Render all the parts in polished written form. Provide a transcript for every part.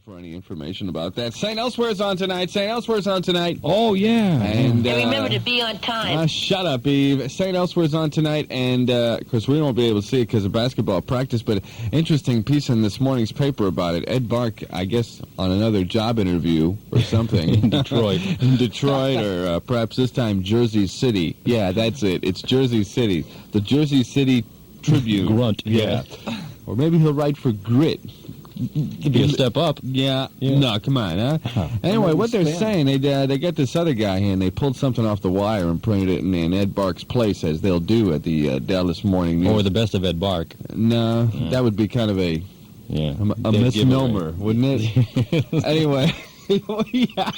for any information about that. St. Elsewhere's on tonight. St. Elsewhere's on tonight. Oh, yeah. And remember to be on time. Shut up, Eve. St. Elsewhere's on tonight, and of course we won't be able to see it because of basketball practice, but interesting piece in this morning's paper about it. Ed Bark, I guess, on another job interview or something. In Detroit. In Detroit, or perhaps this time Jersey City. Yeah, that's it. It's Jersey City. The Jersey City Tribune. Grunt. Yeah. Or maybe he'll write for Grit. Could be a step up. Yeah. No, come on, huh? Anyway, what they're saying, they got this other guy here, and they pulled something off the wire and printed it in Ed Bark's place, as they'll do at the Dallas Morning News. Or the best of Ed Bark. No, that would be kind of a misnomer, wouldn't it? Anyway. We have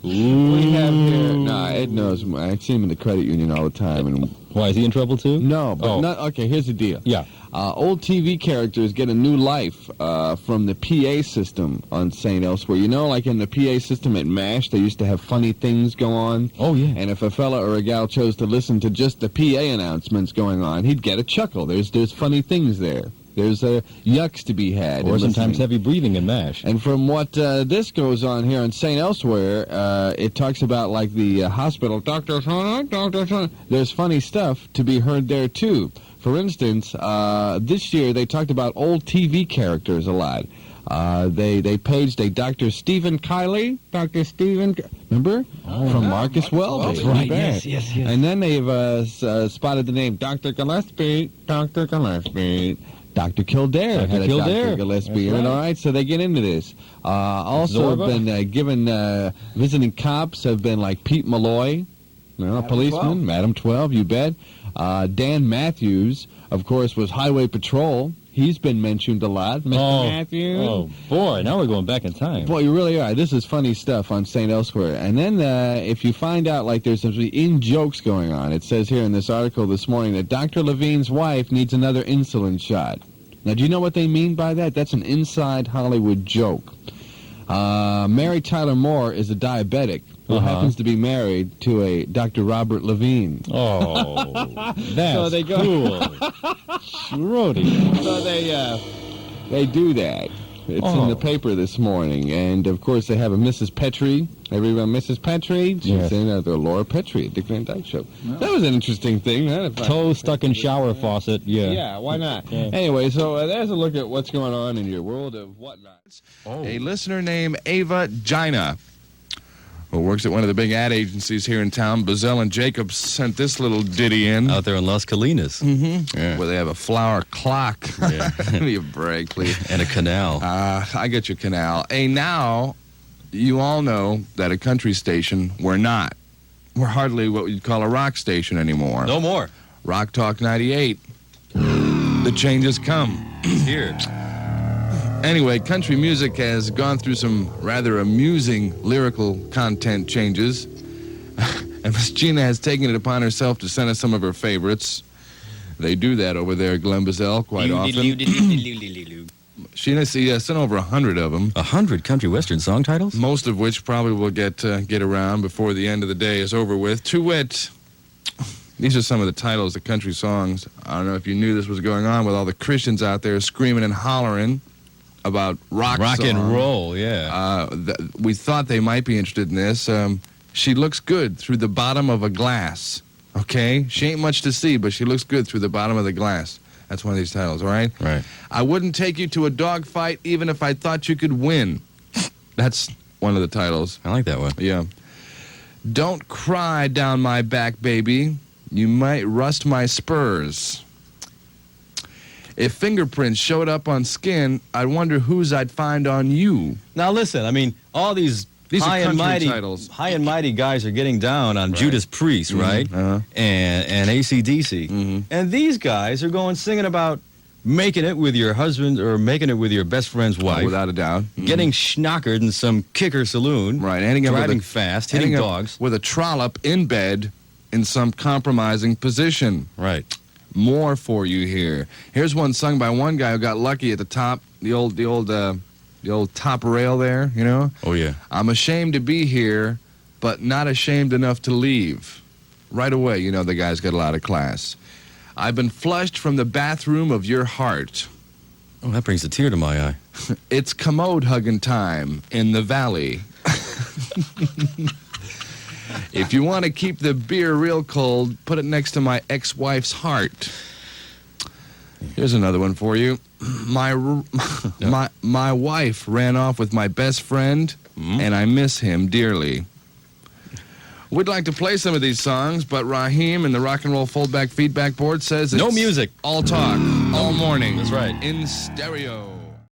here. No, Ed knows. I see him in the credit union all the time. And why, is he in trouble too? No, but not. Okay, here's the deal. Yeah. Old TV characters get a new life from the PA system on St. Elsewhere. You know, like in the PA system at MASH, they used to have funny things go on. Oh, yeah. And if a fella or a gal chose to listen to just the PA announcements going on, he'd get a chuckle. There's funny things there. There's yucks to be had. Or sometimes heavy breathing in MASH. And from what this goes on here on St. Elsewhere, it talks about, like, the hospital. Dr. There's funny stuff to be heard there, too. For instance, this year they talked about old TV characters a lot. They paged a Dr. Stephen Kiley. Dr. Stephen, remember? From Marcus Welby. That's right, yes. And then they've spotted the name Dr. Gillespie. Dr. Gillespie. Dr. Kildare had a Dr. Gillespie in it, all right? So they get into this. Also have been given, visiting cops have been like Pete Malloy, a policeman, Madam 12, you bet. Dan Matthews, of course, was Highway Patrol. He's been mentioned a lot, Mr. Matthews. Oh, boy, now we're going back in time. Boy, you really are. This is funny stuff on St. Elsewhere. And then if you find out, like, there's some in-jokes going on, it says here in this article this morning that Dr. Levine's wife needs another insulin shot. Now, do you know what they mean by that? That's an inside Hollywood joke. Mary Tyler Moore is a diabetic who happens to be married to a Dr. Robert Levine. Oh, that's so they cool. Rody. So they do that. It's in the paper this morning. And, of course, they have a Mrs. Petrie. Everyone, Mrs. Petrie? She's in the Laura Petrie at the Dick Van Dyke Show. No. That was an interesting thing. Toe stuck in shower faucet, Yeah, why not? Yeah. Anyway, so there's a look at what's going on in your world of whatnots. A listener named Ava Gina, who works at one of the big ad agencies here in town, Bazell and Jacobs, sent this little ditty in. Out there in Las Colinas. Mm-hmm. Yeah. Where they have a flower clock. Yeah. Give me a break, please. And a canal. I get your canal. Now, you all know that a country station, we're not. We're hardly what you'd call a rock station anymore. No more. Rock Talk 98. The changes come. Here. Anyway, country music has gone through some rather amusing lyrical content changes. And Miss Gina has taken it upon herself to send us some of her favorites. They do that over there at Glen Bazell quite often. Sheena sent over 100 of them. 100 country western song titles? Most of which probably will get around before the end of the day is over with. To wit, these are some of the titles of country songs. I don't know if you knew this was going on with all the Christians out there screaming and hollering about rock and roll, yeah. We thought they might be interested in this. She looks good through the bottom of a glass. Okay? She ain't much to see, but she looks good through the bottom of the glass. That's one of these titles, all right? Right. I wouldn't take you to a dog fight even if I thought you could win. That's one of the titles. I like that one. Yeah. Don't cry down my back, baby. You might rust my spurs. If fingerprints showed up on skin, I wonder whose I'd find on you. Now listen, I mean, all these high and mighty guys are getting down on Judas Priest, right? And AC/DC. And these guys are going singing about making it with your husband or making it with your best friend's wife. Without a doubt. Getting schnockered in some kicker saloon. Right. Driving fast, hitting dogs. With a trollop in bed in some compromising position. Right. More for you here. Here's one sung by one guy who got lucky at the top, the old top rail there, you know? Oh, yeah. I'm ashamed to be here, but not ashamed enough to leave. Right away, you know the guy's got a lot of class. I've been flushed from the bathroom of your heart. Oh, that brings a tear to my eye. It's commode hugging time in the valley. If you want to keep the beer real cold, put it next to my ex-wife's heart. Here's another one for you. My wife ran off with my best friend, and I miss him dearly. We'd like to play some of these songs, but Raheem and the Rock and Roll Foldback Feedback Board says it's no music. All talk, all morning. That's right. In stereo.